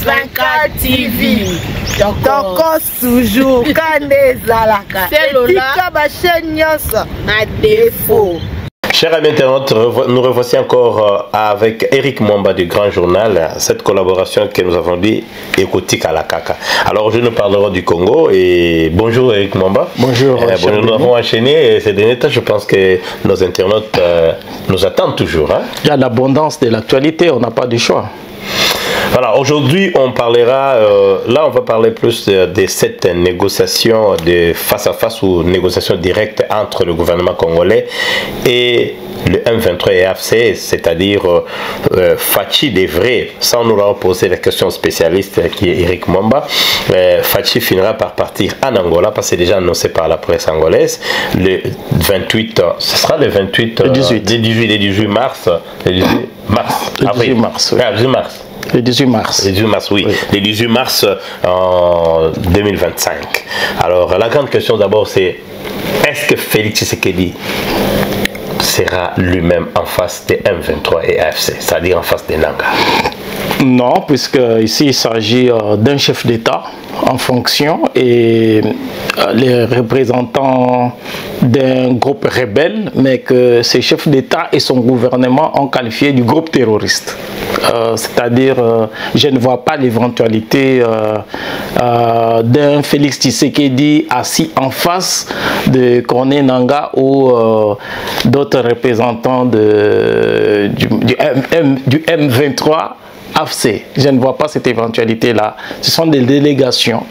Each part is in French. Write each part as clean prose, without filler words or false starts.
24 TV. Toko toujours Kande Zalaka. C'est Lola. À défaut. Chers amis internautes, nous revoici encore avec Eric Mwamba du Grand Journal, cette collaboration que nous avons dit écotique à la caca. Alors aujourd'hui nous parlerons du Congo et bonjour Eric Mwamba. Bonjour. Nous avons enchaîné et ces derniers temps je pense que nos internautes nous attendent toujours. Hein? Il y a l'abondance de l'actualité, on n'a pas de choix. Voilà, aujourd'hui on parlera, là on va parler plus de cette négociation de face à face ou négociation directe entre le gouvernement congolais et le M23 et AFC, c'est-à-dire Fachi des vrais. Sans nous leur poser la question spécialiste qui est Eric Mwamba, Fachi finira par partir en Angola parce que c'est déjà annoncé par la presse angolaise. Le 28, ce sera le 28, le 18 mars, le 18 mars, le 18 mars, oui. Ah, 18 mars. Le 18 mars. Le 18 mars, oui. Oui. Le 18 mars en 2025. Alors, la grande question d'abord, c'est est-ce que Félix Tshisekedi sera lui-même en face des M23 et AFC, c'est-à-dire en face des Nanga? Non, puisque ici il s'agit d'un chef d'État en fonction et les représentants d'un groupe rebelle, mais que ces chefs d'État et son gouvernement ont qualifié du groupe terroriste. C'est-à-dire, je ne vois pas l'éventualité d'un Félix Tshisekedi assis en face de Corneille Nangaa ou d'autres représentants du M23 AFC. Je ne vois pas cette éventualité-là. Ce sont des délégations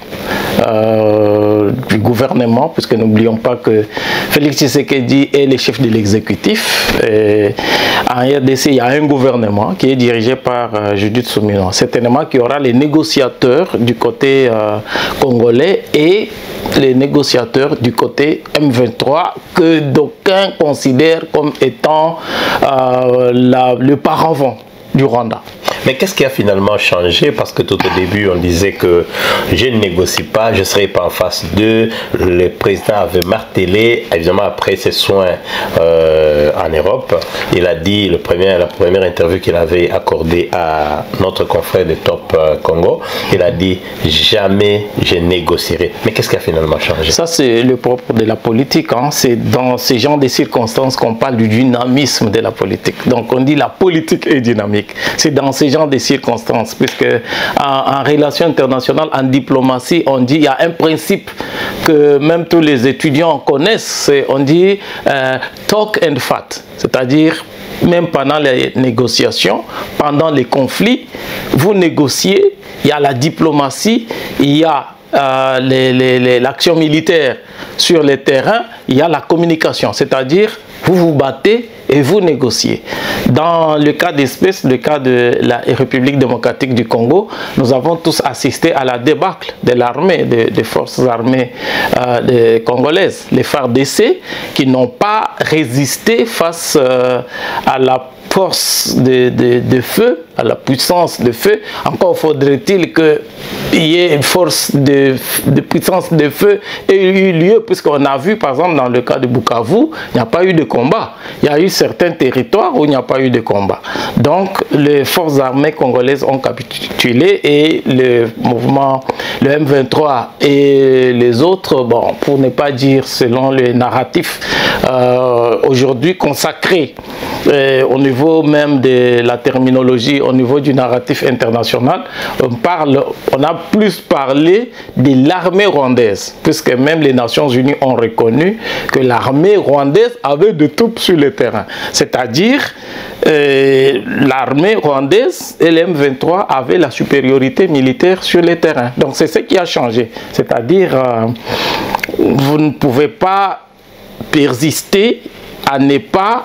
du gouvernement, puisque n'oublions pas que Félix Tshisekedi est le chef de l'exécutif. En RDC, il y a un gouvernement qui est dirigé par Judith Suminwa. Certainement qu'il y aura les négociateurs du côté congolais et les négociateurs du côté M23 que d'aucuns considèrent comme étant le paravent du Rwanda. Mais qu'est-ce qui a finalement changé? Parce que tout au début, on disait que je ne négocie pas, je ne serai pas en face d'eux. Le président avait martelé, évidemment après ses soins en Europe. Il a dit, la première interview qu'il avait accordée à notre confrère de Top Congo, il a dit jamais je négocierai. Mais qu'est-ce qui a finalement changé? Ça, c'est le propre de la politique. Hein. C'est dans ces genres de circonstances qu'on parle du dynamisme de la politique. Donc on dit la politique est dynamique. C'est dans ces genres de circonstances, puisque en relations internationales, en diplomatie, on dit, il y a un principe que même tous les étudiants connaissent, on dit talk and fight, c'est-à-dire même pendant les négociations, pendant les conflits, vous négociez, il y a la diplomatie, il y a l'action militaire sur le terrain, il y a la communication, c'est-à-dire vous vous battez et vous négociez. Dans le cas d'espèce, le cas de la République démocratique du Congo, nous avons tous assisté à la débâcle de l'armée, des forces armées congolaises, les FARDC, qui n'ont pas résisté face à la force de feu, à la puissance de feu. Encore faudrait-il qu'il y ait une force de puissance de feu ait eu lieu, puisqu'on a vu par exemple dans le cas de Bukavu, il n'y a pas eu de combat. Il y a eu certains territoires où il n'y a pas eu de combat. Donc les forces armées congolaises ont capitulé et le mouvement, le M23 et les autres, bon, pour ne pas dire selon le narratif aujourd'hui consacré au niveau même de la terminologie, au niveau du narratif international, on a plus parlé de l'armée rwandaise, puisque même les Nations Unies ont reconnu que l'armée rwandaise avait de troupes sur le terrain. C'est-à-dire, l'armée rwandaise et les M23 avaient la supériorité militaire sur le terrain. Donc c'est ce qui a changé. C'est-à-dire, vous ne pouvez pas persister à ne pas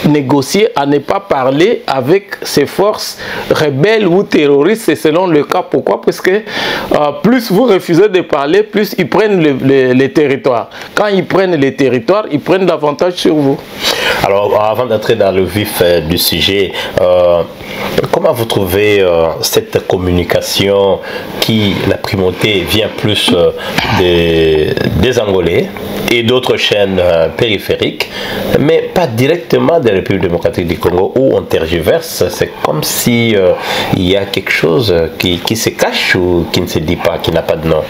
négocier, à ne pas parler avec ces forces rebelles ou terroristes, c'est selon le cas. Pourquoi? Parce que plus vous refusez de parler, plus ils prennent les territoires. Quand ils prennent les territoires, ils prennent davantage sur vous. Alors, avant d'entrer dans le vif du sujet, comment vous trouvez cette communication qui, la primauté, vient plus des Angolais et d'autres chaînes périphériques, mais pas directement de la République démocratique du Congo où on tergiverse? C'est comme si il y a quelque chose qui se cache ou qui ne se dit pas, qui n'a pas de nom.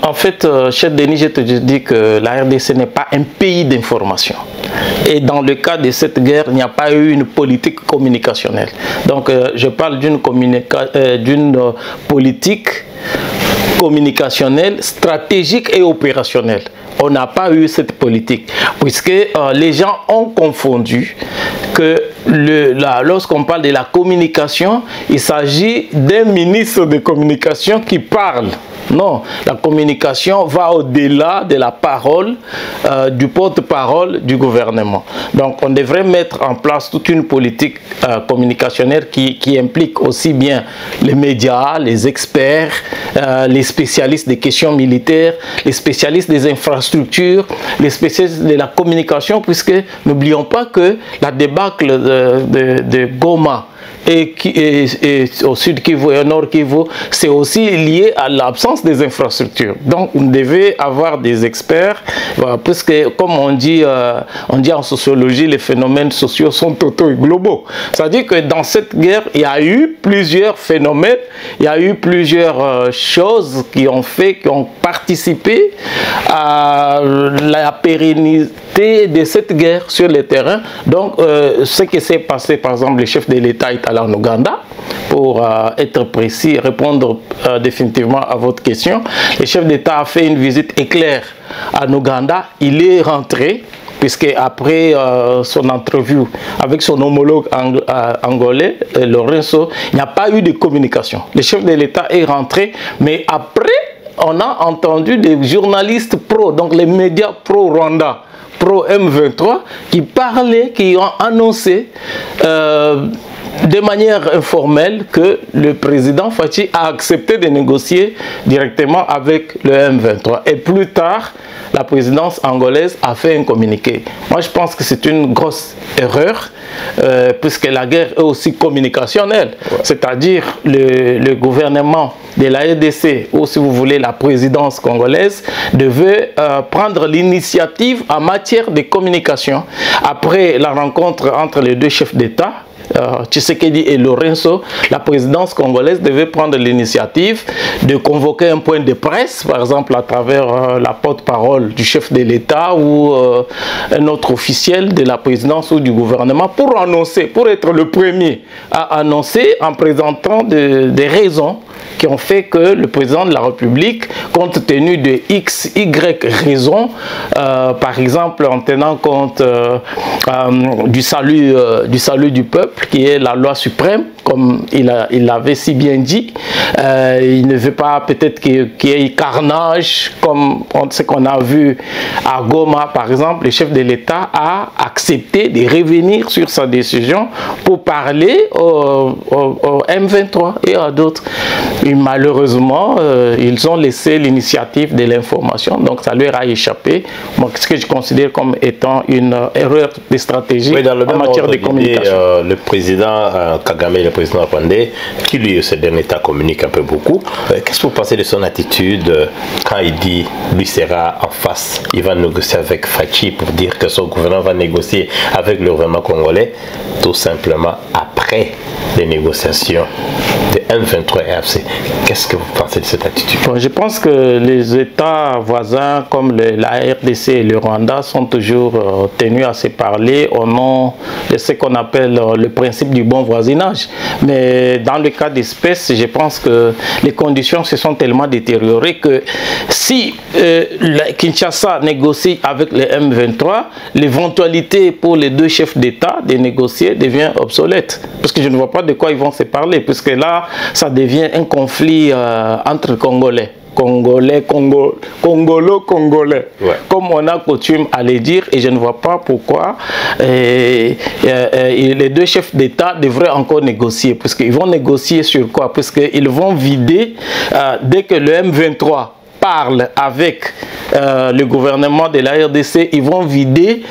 En fait, cher Denis, je te dis que la RDC n'est pas un pays d'information. Et dans le cas de cette guerre, il n'y a pas eu une politique communicationnelle. Donc, je parle d'une politique communicationnelle, stratégique et opérationnelle. On n'a pas eu cette politique, puisque les gens ont confondu que lorsqu'on parle de la communication, il s'agit d'un ministre de communication qui parle. Non, la communication va au-delà de la parole du porte-parole du gouvernement. Donc on devrait mettre en place toute une politique communicationnelle qui implique aussi bien les médias, les experts, les spécialistes des questions militaires, les spécialistes des infrastructures, les spécialistes de la communication, puisque n'oublions pas que la débâcle de Goma et au sud Kivu et au nord Kivu, c'est aussi lié à l'absence des infrastructures. Donc, on devait avoir des experts, puisque, comme on dit en sociologie, les phénomènes sociaux sont totaux et globaux. C'est-à-dire que dans cette guerre, il y a eu plusieurs phénomènes, il y a eu plusieurs choses qui ont participé à la pérennité de cette guerre sur le terrain. Donc, ce qui s'est passé, par exemple, le chef de l'État est allé en Ouganda, pour être précis, répondre définitivement à votre question. Le chef d'État a fait une visite éclair en Ouganda. Il est rentré, puisque après son entrevue avec son homologue angolais, Lorenzo, il n'y a pas eu de communication. Le chef de l'État est rentré, mais après, on a entendu des journalistes pro, donc les médias pro-Rwanda, pro-M23, qui parlaient, qui ont annoncé de manière informelle que le président Fachi a accepté de négocier directement avec le M23. Et plus tard, la présidence angolaise a fait un communiqué. Moi, je pense que c'est une grosse erreur, puisque la guerre est aussi communicationnelle. Ouais. C'est-à-dire le gouvernement de la RDC, ou si vous voulez la présidence congolaise, devait prendre l'initiative en matière de communication. Après la rencontre entre les deux chefs d'État, Tshisekedi et Lorenzo, la présidence congolaise devait prendre l'initiative de convoquer un point de presse, par exemple à travers la porte-parole du chef de l'État ou un autre officiel de la présidence ou du gouvernement pour annoncer, pour être le premier à annoncer en présentant des raisons qui ont fait que le président de la République, compte tenu de X, Y raisons, par exemple en tenant compte du salut du peuple, qui est la loi suprême, comme il l'avait si bien dit, il ne veut pas peut-être qu'il y ait carnage, comme ce qu'on a vu à Goma, par exemple. Le chef de l'État a accepté de revenir sur sa décision pour parler au M23 et à d'autres. Et malheureusement, ils ont laissé l'initiative de l'information, donc ça leur a échappé. Moi, ce que je considère comme étant une erreur de stratégie en matière de communication. Le président Kagame, le président rwandais, qui lui, ce dernier temps, communique un peu beaucoup. Qu'est-ce que vous pensez de son attitude quand il dit, lui sera en face, il va négocier avec Fachi pour dire que son gouvernement va négocier avec le gouvernement congolais, tout simplement après les négociations de M23 et AFC. Qu'est-ce que vous pensez de cette attitude? Bon, je pense que les États voisins comme la RDC et le Rwanda sont toujours tenus à se parler au nom de ce qu'on appelle le principe du bon voisinage. Mais dans le cas d'espèce, je pense que les conditions se sont tellement détériorées que si Kinshasa négocie avec le M23, l'éventualité pour les deux chefs d'État de négocier devient obsolète. Parce que je ne vois pas de quoi ils vont se parler, puisque là, ça devient un conflit entre Congolais. Congolo-Congolais, ouais. Comme on a coutume à le dire, et je ne vois pas pourquoi les deux chefs d'État devraient encore négocier, puisqu'ils vont négocier sur quoi? Puisqu'ils vont vider, dès que le M23 parlent avec le gouvernement de la RDC, ils vont vider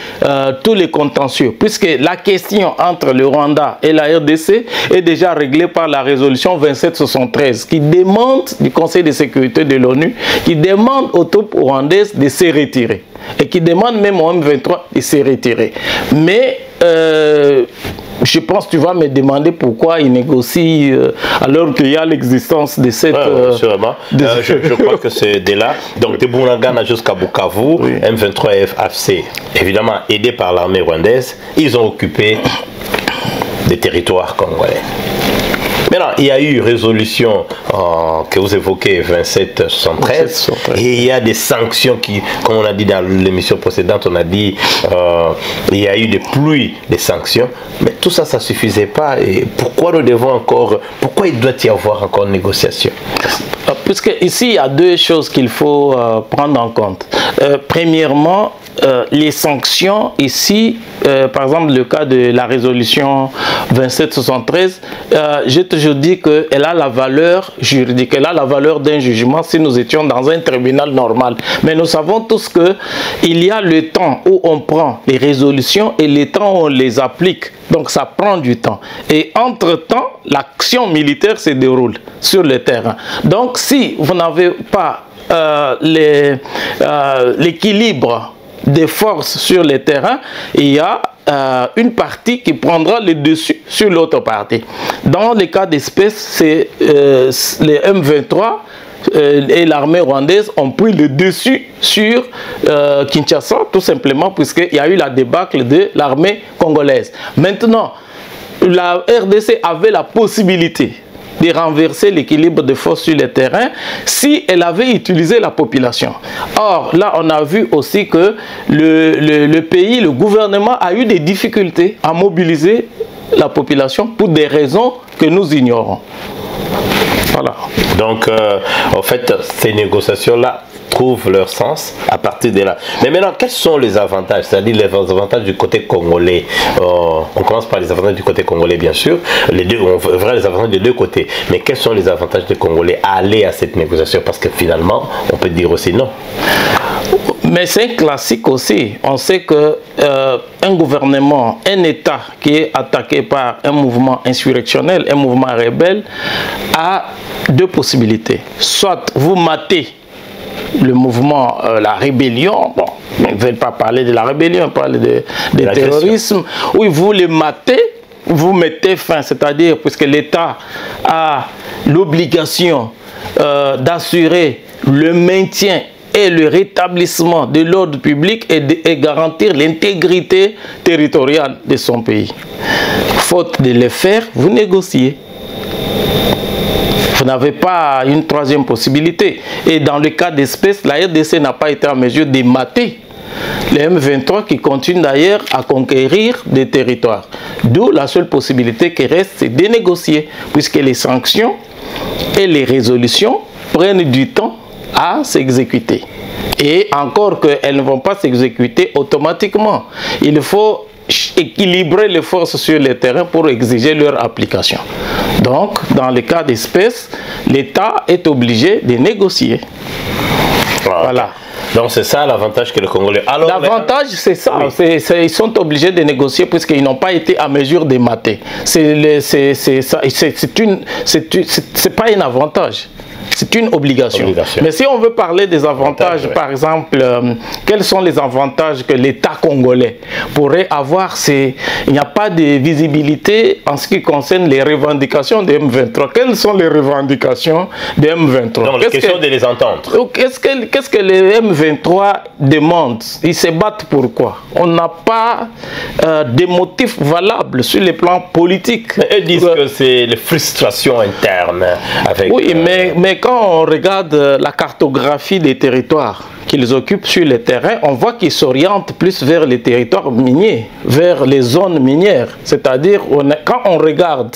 tous les contentieux, puisque la question entre le Rwanda et la RDC est déjà réglée par la résolution 2773, qui demande du Conseil de sécurité de l'ONU, qui demande aux troupes rwandaises de se retirer, et qui demande même au M23 de se retirer. Mais je pense que tu vas me demander pourquoi ils négocient alors qu'il y a l'existence de cette... sûrement. Je crois que c'est de là. Donc de Bunagana jusqu'à Bukavu, oui. M23 et FAFC, évidemment aidés par l'armée rwandaise, ils ont occupé des territoires congolais. Maintenant, il y a eu résolution que vous évoquez, 2773, et il y a des sanctions qui, comme on a dit dans l'émission précédente, on a dit il y a eu des pluies de sanctions, mais tout ça, ça ne suffisait pas. Et pourquoi nous devons encore, pourquoi il doit y avoir encore négociation? Puisque ici, il y a deux choses qu'il faut prendre en compte. Premièrement, les sanctions ici, par exemple le cas de la résolution 2773, j'ai toujours dit qu'elle a la valeur juridique, elle a la valeur d'un jugement si nous étions dans un tribunal normal. Mais nous savons tous qu'il y a le temps où on prend les résolutions et le temps où on les applique. Donc ça prend du temps. Et entre-temps, l'action militaire se déroule sur le terrain. Donc si vous n'avez pas l'équilibre des forces sur le terrain, il y a une partie qui prendra le dessus sur l'autre partie. Dans les cas d'espèce, c'est les M23 et l'armée rwandaise ont pris le dessus sur Kinshasa, tout simplement, puisqu'il y a eu la débâcle de l'armée congolaise. Maintenant, la RDC avait la possibilité de renverser l'équilibre de force sur le terrain si elle avait utilisé la population. Or, là, on a vu aussi que le pays, le gouvernement a eu des difficultés à mobiliser la population pour des raisons que nous ignorons. Voilà. Donc, en fait, ces négociations-là trouvent leur sens à partir de là. Mais maintenant, quels sont les avantages? C'est-à-dire les avantages du côté congolais. On commence par les avantages du côté congolais, bien sûr. Les deux, on verra les avantages des deux côtés. Mais quels sont les avantages des Congolais à aller à cette négociation? Parce que finalement, on peut dire aussi non. Mais c'est un classique aussi. On sait que un gouvernement, un État qui est attaqué par un mouvement insurrectionnel, un mouvement rebelle, a deux possibilités. Soit vous matez le mouvement, la rébellion, bon, ils ne veulent pas parler de la rébellion, ils parlent de terrorisme, oui, vous les matez, vous mettez fin, c'est-à-dire puisque l'État a l'obligation d'assurer le maintien et le rétablissement de l'ordre public et garantir l'intégrité territoriale de son pays. Faute de le faire, vous négociez. Vous n'avez pas une troisième possibilité. Et dans le cas d'espèce, la RDC n'a pas été en mesure de mater les M23 qui continuent d'ailleurs à conquérir des territoires. D'où la seule possibilité qui reste, c'est de négocier, puisque les sanctions et les résolutions prennent du temps à s'exécuter. Et encore qu'elles ne vont pas s'exécuter automatiquement. Il faut équilibrer les forces sur le terrain pour exiger leur application. Donc, dans le cas d'espèce, l'État est obligé de négocier. Voilà. Donc c'est ça l'avantage que le Congolais... L'avantage, c'est ça. Oui. Ils sont obligés de négocier puisqu'ils n'ont pas été à mesure de mater. C'est pas un avantage. C'est une obligation. Mais si on veut parler des avantages, par exemple, quels sont les avantages que l'État congolais pourrait avoir? Il n'y a pas de visibilité en ce qui concerne les revendications des M23. Quelles sont les revendications des M23? Donc, la question de les entendre. Qu'est-ce que les M23 demandent? Ils se battent pour quoi? On n'a pas de motifs valables sur le plan politique. Ils disent que c'est les frustrations internes. Avec, oui, mais quand on regarde la cartographie des territoires qu'ils occupent sur le terrain, on voit qu'ils s'orientent plus vers les territoires miniers, vers les zones minières. C'est-à-dire, quand on regarde,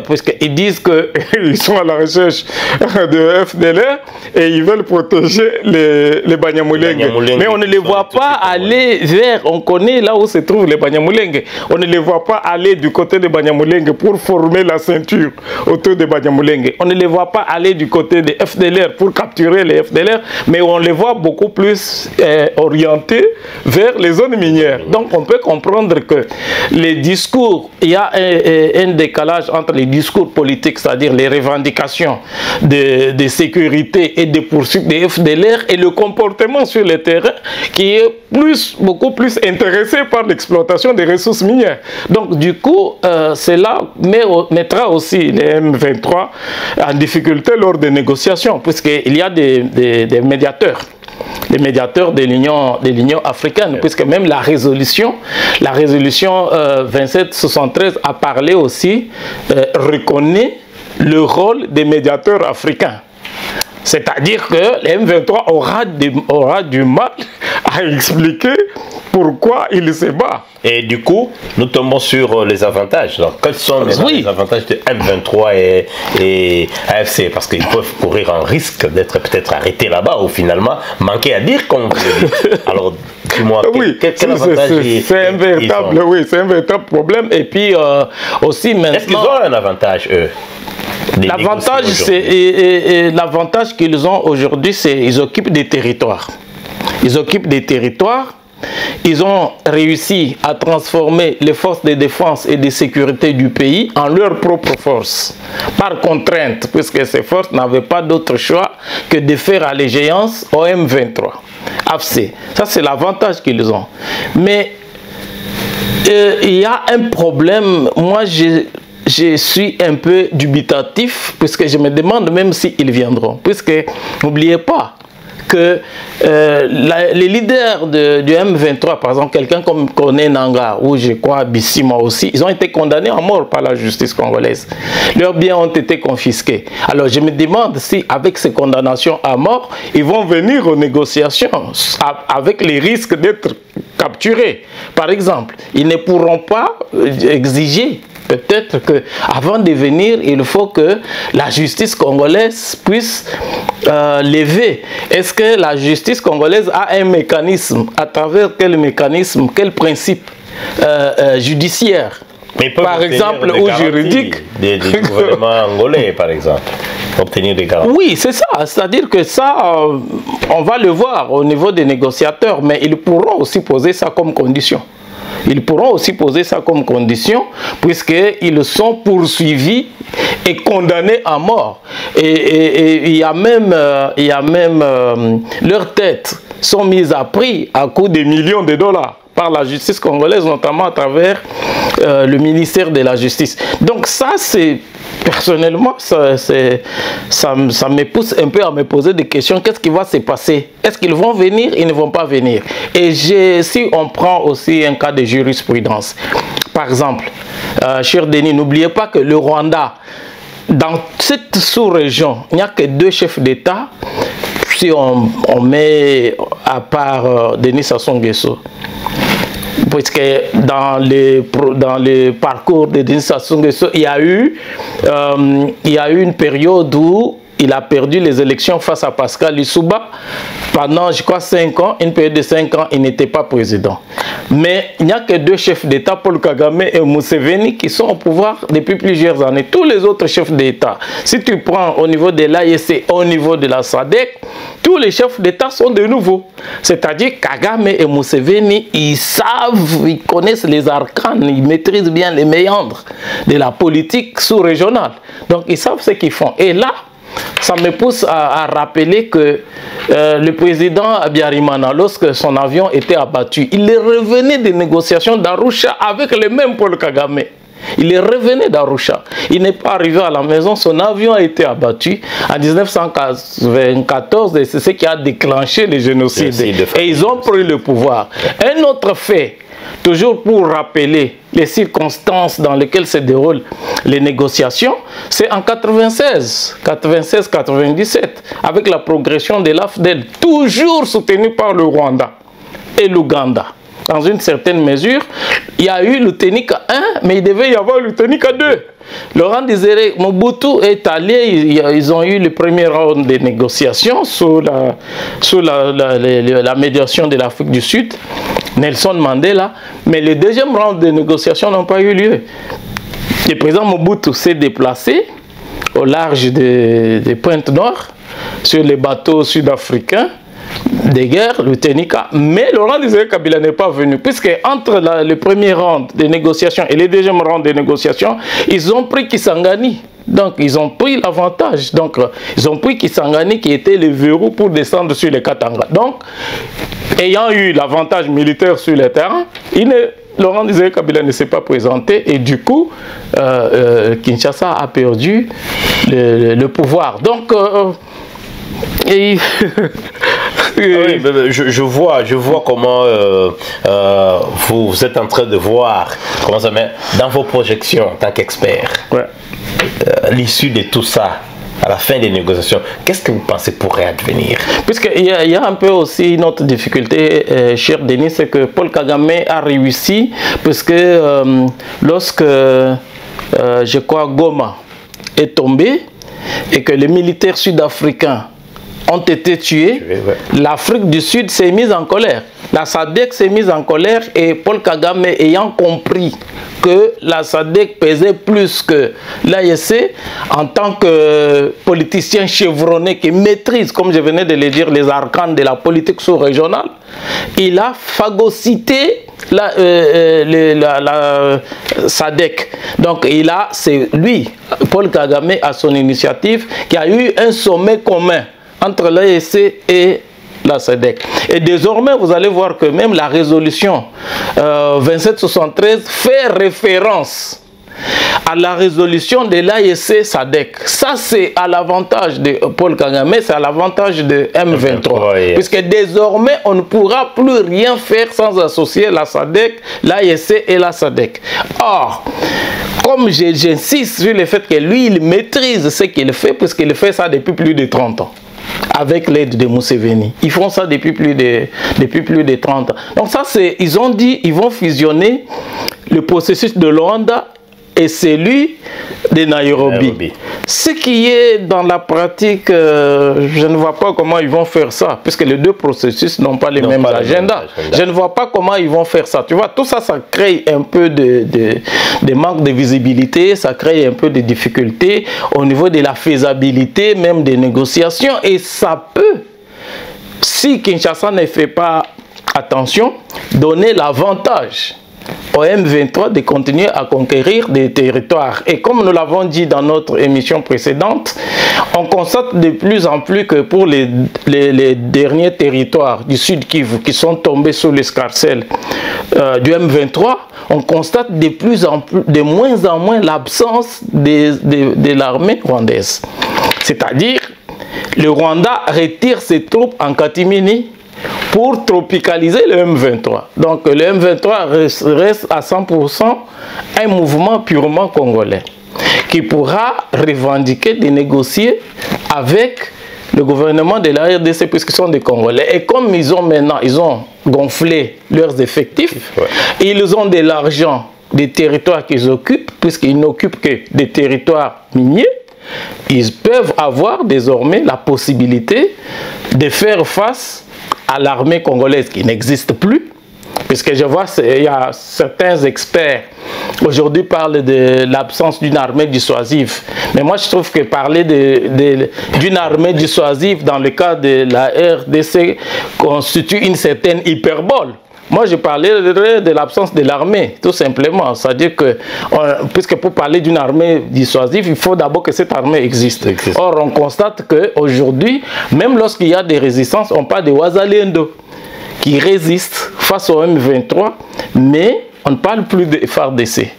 puisqu'ils disent qu'ils sont à la recherche de FDLR et ils veulent protéger les Banyamulenge. Mais on ne les voit pas aller vers, on connaît là où se trouvent les Banyamulenge. On ne les voit pas aller du côté de Banyamulenge pour former la ceinture autour de Banyamulenge. On ne les voit pas aller aller du côté des FDLR pour capturer les FDLR, mais on les voit beaucoup plus orientés vers les zones minières. Donc on peut comprendre que les discours, il y a un décalage entre les discours politiques, c'est-à-dire les revendications de sécurité et de poursuite des FDLR, et le comportement sur le terrain qui est beaucoup plus intéressé par l'exploitation des ressources minières. Donc du coup, cela mettra aussi les M23 en difficulté lors des négociations, puisqu'il y a des médiateurs. Les médiateurs de l'Union africaine, puisque même la résolution 2773 a parlé aussi, reconnaît le rôle des médiateurs africains. C'est-à-dire que les M23 aura du mal à expliquer pourquoi il se bat. Et du coup, nous tombons sur les avantages. Donc, quels sont les avantages de M23 et AFC? Parce qu'ils peuvent courir un risque d'être peut-être arrêtés là-bas ou finalement manquer à dire comme vous le dites. Alors, dis-moi, quel avantage c'est un véritable problème. Et puis, aussi maintenant... Est-ce qu'ils ont un avantage, eux? L'avantage qu'ils ont aujourd'hui, c'est qu'ils occupent des territoires. Ils occupent des territoires. Ils ont réussi à transformer les forces de défense et de sécurité du pays en leurs propres forces, par contrainte, puisque ces forces n'avaient pas d'autre choix que de faire allégeance au M23. AFC. Ça, c'est l'avantage qu'ils ont. Mais il y a un problème. Moi, je suis un peu dubitatif, puisque je me demande même s'ils viendront. Puisque, n'oubliez pas que les leaders du M23, par exemple, quelqu'un comme Kone Nanga, ou je crois Bissima aussi, ils ont été condamnés à mort par la justice congolaise. Leurs biens ont été confisqués. Alors je me demande si, avec ces condamnations à mort, ils vont venir aux négociations avec les risques d'être capturés. Par exemple, ils ne pourront pas exiger. Peut-être qu'avant de venir, il faut que la justice congolaise puisse lever. Est-ce que la justice congolaise a un mécanisme? À travers quel mécanisme? Quel principe judiciaire? Par exemple, ou juridique? Du gouvernement angolais, par exemple. Obtenir des garanties. Oui, c'est ça. C'est-à-dire que ça, on va le voir au niveau des négociateurs, mais ils pourront aussi poser ça comme condition. Ils pourront aussi poser ça comme condition, puisqu'ils sont poursuivis et condamnés à mort. Et il y a même leurs têtes sont mises à prix à coût de millions de dollars par la justice congolaise, notamment à travers le ministère de la Justice. Donc ça, c'est personnellement, ça me pousse un peu à me poser des questions. Qu'est-ce qui va se passer? Est-ce qu'ils vont venir? Ils ne vont pas venir. Et si on prend aussi un cas de jurisprudence, par exemple, cher Denis, n'oubliez pas que le Rwanda, dans cette sous-région, il n'y a que 2 chefs d'État. Si on met à part Denis Sassou Nguesso, puisque dans le parcours de Denis Sassou Nguesso, il y a eu une période où il a perdu les élections face à Pascal Lissouba. Pendant, je crois, 5 ans, une période de 5 ans, il n'était pas président. Mais il n'y a que 2 chefs d'État, Paul Kagame et Museveni, qui sont au pouvoir depuis plusieurs années. Tous les autres chefs d'État, si tu prends au niveau de l'AEC, au niveau de la SADC, tous les chefs d'État sont de nouveaux. C'est-à-dire Kagame et Museveni, ils savent, ils connaissent les arcanes, ils maîtrisent bien les méandres de la politique sous-régionale. Donc ils savent ce qu'ils font. Et là, ça me pousse à rappeler que le président Abiyarimana, lorsque son avion était abattu, il est revenu des négociations d'Arusha avec le même Paul Kagame. Il est revenu d'Arusha. Il n'est pas arrivé à la maison, son avion a été abattu en 1994 et c'est ce qui a déclenché le génocide. Et ils ont pris le pouvoir. Un autre fait, toujours pour rappeler les circonstances dans lesquelles se déroulent les négociations, c'est en 96-97, avec la progression de l'AFDEL, toujours soutenue par le Rwanda et l'Ouganda. Dans une certaine mesure, il y a eu le Tenika 1, mais il devait y avoir le Tenika 2. Laurent Désiré Mobutu est allé, ils ont eu le premier round de négociations sous la médiation de l'Afrique du Sud, Nelson Mandela, mais le deuxième round de négociations n'ont pas eu lieu. Le président Mobutu s'est déplacé au large des Pointes-Noires, sur les bateaux sud-africains des guerres, le Tenika. Mais Laurent Désiré Kabila n'est pas venu, puisque entre le premier rang des négociations et le deuxième rang des négociations, ils ont pris Kisangani. Donc, ils ont pris l'avantage. Donc, ils ont pris Kisangani qui était le verrou pour descendre sur les Katanga. Donc, ayant eu l'avantage militaire sur le terrain, Laurent Désiré Kabila ne s'est pas présenté et du coup, Kinshasa a perdu le pouvoir. Donc, oui, je vois comment vous êtes en train de voir comment ça met dans vos projections en tant qu'expert. Ouais. L'issue de tout ça, à la fin des négociations, qu'est-ce que vous pensez pourrait advenir? Puisqu'il y a un peu aussi une autre difficulté, cher Denis, c'est que Paul Kagame a réussi, puisque lorsque, je crois, Goma est tombé, et que les militaires sud-africains ont été tués, l'Afrique du Sud s'est mise en colère. La SADC s'est mise en colère et Paul Kagame, ayant compris que la SADC pesait plus que l'AEC, en tant que politicien chevronné qui maîtrise, comme je venais de le dire, les arcanes de la politique sous-régionale, il a phagocyté la SADC. Donc c'est lui, Paul Kagame, à son initiative, qui a eu un sommet commun entre l'AEC et la SADC. Et désormais, vous allez voir que même la résolution 2773 fait référence à la résolution de l'AEC SADC. Ça, c'est à l'avantage de Paul Kagame, c'est à l'avantage de M23. Puisque désormais, on ne pourra plus rien faire sans associer la SADC, l'AEC et la SADC. Or, comme j'insiste sur le fait que lui, il maîtrise ce qu'il fait, puisqu'il fait ça depuis plus de 30 ans. Avec l'aide de Museveni. Ils font ça depuis plus de 30 ans. Donc ça, ils ont dit ils vont fusionner le processus de Luanda et celui de Nairobi. Ce qui est dans la pratique, je ne vois pas comment ils vont faire ça, puisque les deux processus n'ont pas les mêmes agendas. Je ne vois pas comment ils vont faire ça. Tu vois, tout ça, ça crée un peu de manque de visibilité, ça crée un peu de difficultés au niveau de la faisabilité, même des négociations, et ça peut, si Kinshasa ne fait pas attention, donner l'avantage au M23 de continuer à conquérir des territoires. Et comme nous l'avons dit dans notre émission précédente, on constate de plus en plus que pour les derniers territoires du Sud Kivu qui sont tombés sous l'escarcelle du M23, on constate de moins en moins l'absence de l'armée rwandaise. C'est-à-dire, le Rwanda retire ses troupes en catimini pour tropicaliser le M23. Donc le M23 reste à 100% un mouvement purement congolais qui pourra revendiquer de négocier avec le gouvernement de la RDC puisqu'ils sont des Congolais. Et comme ils ont gonflé leurs effectifs, ils ont de l'argent des territoires qu'ils occupent, puisqu'ils n'occupent que des territoires miniers, ils peuvent avoir désormais la possibilité de faire face à l'armée congolaise qui n'existe plus, puisque je vois il y a certains experts aujourd'hui parlent de l'absence d'une armée dissuasive. Mais moi je trouve que parler d'une armée dissuasive dans le cas de la RDC constitue une certaine hyperbole. Moi, je parlais de l'absence de l'armée, tout simplement. C'est-à-dire que, puisque pour parler d'une armée dissuasive, il faut d'abord que cette armée existe. Or, on constate qu'aujourd'hui, même lorsqu'il y a des résistances, on parle de Wazalendo qui résistent face au M23, mais on ne parle plus de FARDC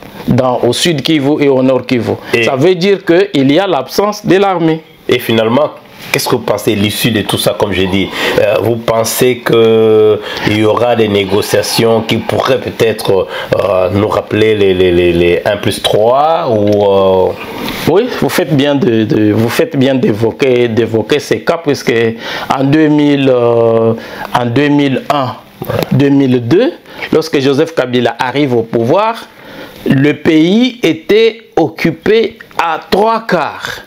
au sud Kivu et au nord Kivu. Ça veut dire qu'il y a l'absence de l'armée. Et finalement, qu'est-ce que vous pensez de l'issue de tout ça, comme j'ai dit? Vous pensez qu'il y aura des négociations qui pourraient peut-être nous rappeler les 1+3 ou Oui, vous faites bien d'évoquer ces cas, puisque en 2001, 2002, lorsque Joseph Kabila arrive au pouvoir, le pays était occupé à 3/4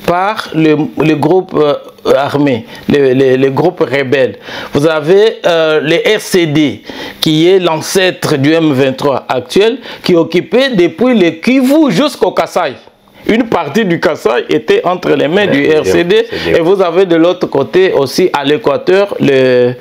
par le groupe armé, les groupes rebelles. Vous avez le RCD, qui est l'ancêtre du M23 actuel, qui est occupé depuis le Kivu jusqu'au Kasaï. une partie du Kasaï était entre les mains du RCD, et vous avez de l'autre côté aussi à l'Équateur le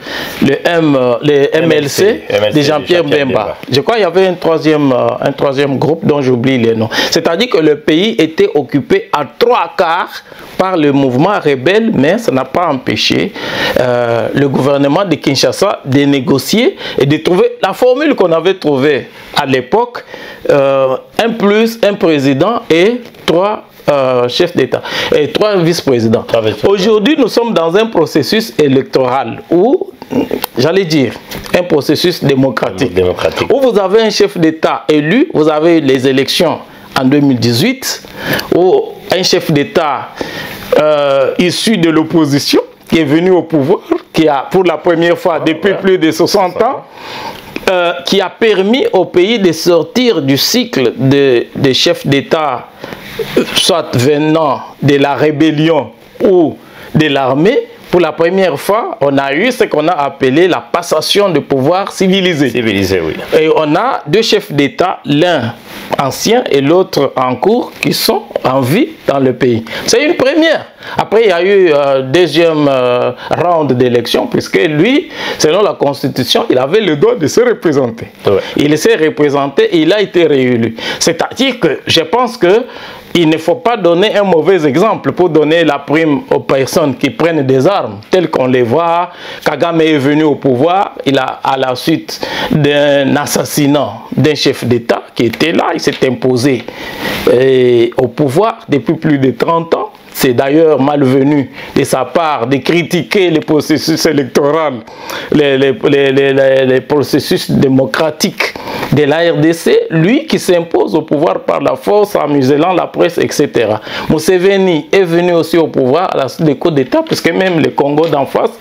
MLC de Jean-Pierre Bemba. Je crois qu'il y avait un troisième groupe dont j'oublie les noms. C'est-à-dire que le pays était occupé à 3/4 par le mouvement rebelle, mais ça n'a pas empêché le gouvernement de Kinshasa de négocier et de trouver la formule qu'on avait trouvée à l'époque, un président et 3 chefs d'État et 3 vice-présidents. Aujourd'hui, nous sommes dans un processus électoral où, j'allais dire, un processus démocratique. Où vous avez un chef d'État élu, vous avez eu les élections en 2018, où un chef d'État issu de l'opposition qui est venu au pouvoir, qui a pour la première fois depuis plus de 60 ans, qui a permis au pays de sortir du cycle des chefs d'État, soit venant de la rébellion ou de l'armée. Pour la première fois, on a eu ce qu'on a appelé la passation de pouvoir civilisé. Civilisé, oui. Et on a 2 chefs d'État, l'un ancien et l'autre en cours, qui sont en vie dans le pays. C'est une première. Après, il y a eu deuxième round d'élection, puisque lui, selon la Constitution, il avait le droit de se représenter. Ouais. Il s'est représenté et il a été réélu. C'est-à-dire que je pense que il ne faut pas donner un mauvais exemple pour donner la prime aux personnes qui prennent des armes, telles qu'on les voit. Kagame est venu au pouvoir, il a, à la suite d'un assassinat d'un chef d'État qui était là, il s'est imposé au pouvoir depuis plus de 30 ans. C'est d'ailleurs malvenu de sa part de critiquer les processus électoraux, les processus démocratiques de la RDC, lui qui s'impose au pouvoir par la force en muselant la presse, etc. Museveni est venu aussi au pouvoir à la suite des coups d'État, puisque même le Congo d'en face,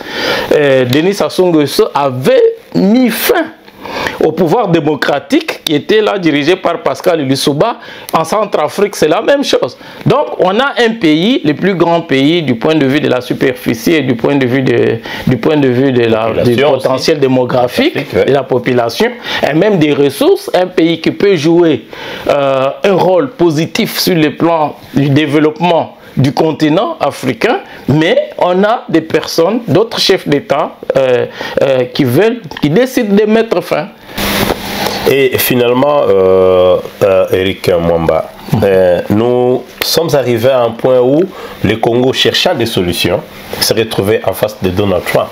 Denis Sassou Nguesso avait mis fin au pouvoir démocratique qui était là dirigé par Pascal Lissouba. En Centrafrique, c'est la même chose. Donc, on a un pays, le plus grand pays du point de vue de la superficie et du point de vue du potentiel démographique de la population, et même des ressources, un pays qui peut jouer un rôle positif sur le plan du développement du continent africain, mais on a des personnes, d'autres chefs d'État qui décident de mettre fin. Et finalement, Eric Mwamba, nous sommes arrivés à un point où le Congo, cherchant des solutions, se retrouvait en face de Donald Trump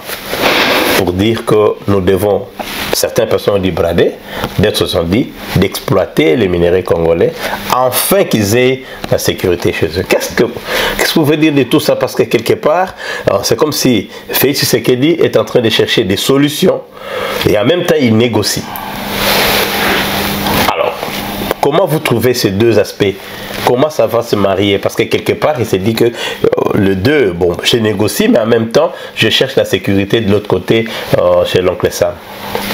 pour dire que nous devons, certaines personnes ont dit brader, d'autres ont dit d'exploiter les minéraux congolais afin qu'ils aient la sécurité chez eux. Qu'est-ce que vous pouvez dire de tout ça? Parce que quelque part, c'est comme si Félix Tshisekedi est en train de chercher des solutions et en même temps il négocie. Alors, comment vous trouvez ces deux aspects? Comment ça va se marier? Parce que quelque part, il s'est dit que le deux, bon, je négocie, mais en même temps, je cherche la sécurité de l'autre côté chez l'oncle Sam.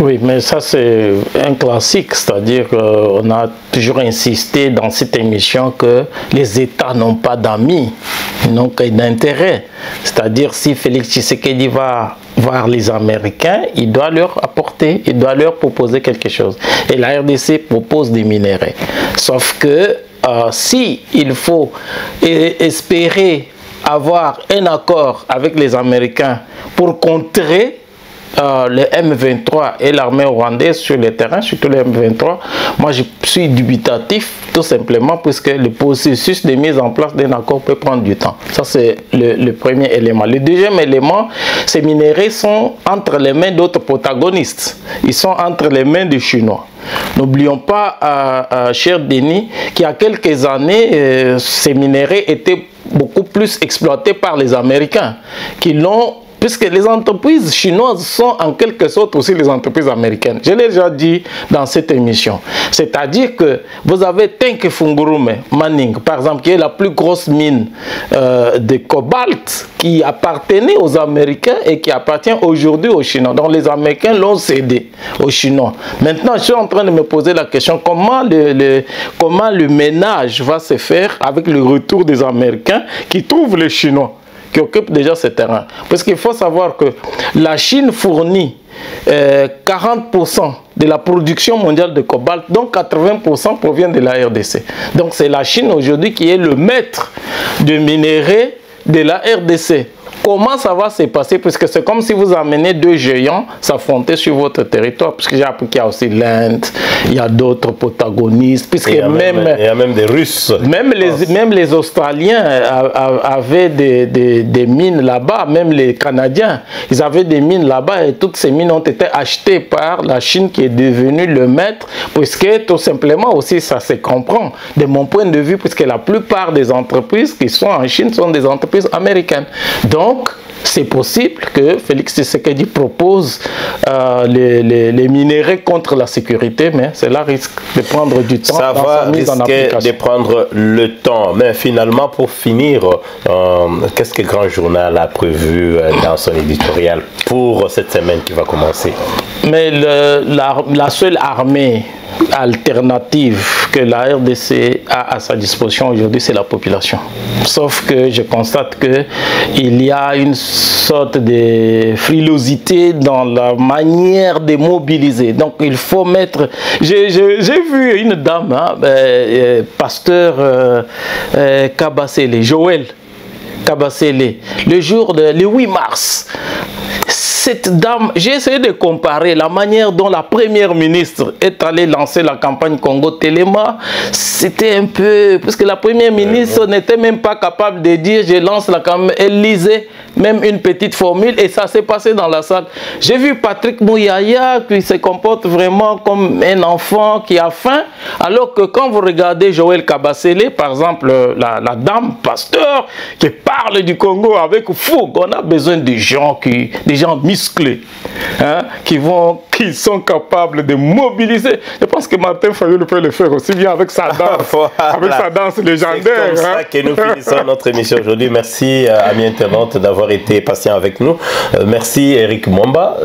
Oui, mais ça c'est un classique, c'est-à-dire qu'on a toujours insisté dans cette émission que les États n'ont pas d'amis, ils n'ont que d'intérêt. C'est-à-dire si Félix Tshisekedi va voir les Américains, il doit leur apporter, il doit leur proposer quelque chose. Et la RDC propose des minéraux. Sauf que si il faut espérer avoir un accord avec les Américains pour contrer le M23 et l'armée rwandaise sur le terrain, surtout le M23, moi je suis dubitatif tout simplement puisque le processus de mise en place d'un accord peut prendre du temps. Ça c'est le premier élément. Le deuxième élément, ces minéraux sont entre les mains d'autres protagonistes. Ils sont entre les mains des Chinois. N'oublions pas, cher Denis, qu'il y a quelques années, ces minéraux étaient beaucoup plus exploités par les Américains qui l'ont, puisque les entreprises chinoises sont en quelque sorte aussi les entreprises américaines. Je l'ai déjà dit dans cette émission. C'est-à-dire que vous avez Tenkefungurume Manning, par exemple, qui est la plus grosse mine de cobalt qui appartenait aux Américains et qui appartient aujourd'hui aux Chinois. Donc les Américains l'ont cédé aux Chinois. Maintenant, je suis en train de me poser la question, comment le ménage va se faire avec le retour des Américains qui trouvent les Chinois qui occupent déjà ce terrain. Parce qu'il faut savoir que la Chine fournit 40% de la production mondiale de cobalt, donc 80% provient de la RDC. Donc c'est la Chine aujourd'hui qui est le maître de minerais de la RDC. Comment ça va se passer? Puisque c'est comme si vous amenez deux géants s'affronter sur votre territoire. Puisque j'ai appris qu'il y a aussi l'Inde, il y a d'autres protagonistes. Puisque il y a même des Russes. Même les Australiens avaient des mines là-bas. Même les Canadiens, ils avaient des mines là-bas. Et toutes ces mines ont été achetées par la Chine qui est devenue le maître. Puisque tout simplement aussi, ça se comprend. De mon point de vue, puisque la plupart des entreprises qui sont en Chine sont des entreprises américaines. Donc, c'est possible que Félix Tshisekedi propose les minéraux contre la sécurité, mais cela risque de prendre du temps. Ça va risquer de prendre le temps. Mais finalement, pour finir, qu'est-ce que Grand Journal a prévu dans son éditorial pour cette semaine qui va commencer? Mais la seule armée alternative que la RDC a à sa disposition aujourd'hui, c'est la population. Sauf que je constate qu'il y a une sorte de frilosité dans la manière de mobiliser. Donc il faut mettre... J'ai vu une dame, hein, pasteur Kabasele, Joël Kabasele, le 8 mars. Cette dame, j'ai essayé de comparer la manière dont la première ministre est allée lancer la campagne Congo Téléma. C'était un peu... Parce que la première ministre n'était même pas capable de dire « je lance la campagne ». Elle lisait même une petite formule et ça s'est passé dans la salle. J'ai vu Patrick Mouyaya qui se comporte vraiment comme un enfant qui a faim. Alors que quand vous regardez Joël Kabasele, par exemple, la dame pasteur qui parle du Congo avec fougue, on a besoin de gens musclés, hein, qui sont capables de mobiliser. Je pense que Martin Fayulu peut le faire aussi bien avec sa danse, voilà. Avec sa danse légendaire. C'est comme ça que nous finissons notre émission aujourd'hui. Merci, amis internautes, d'avoir été patient avec nous. Merci, Eric Mwamba.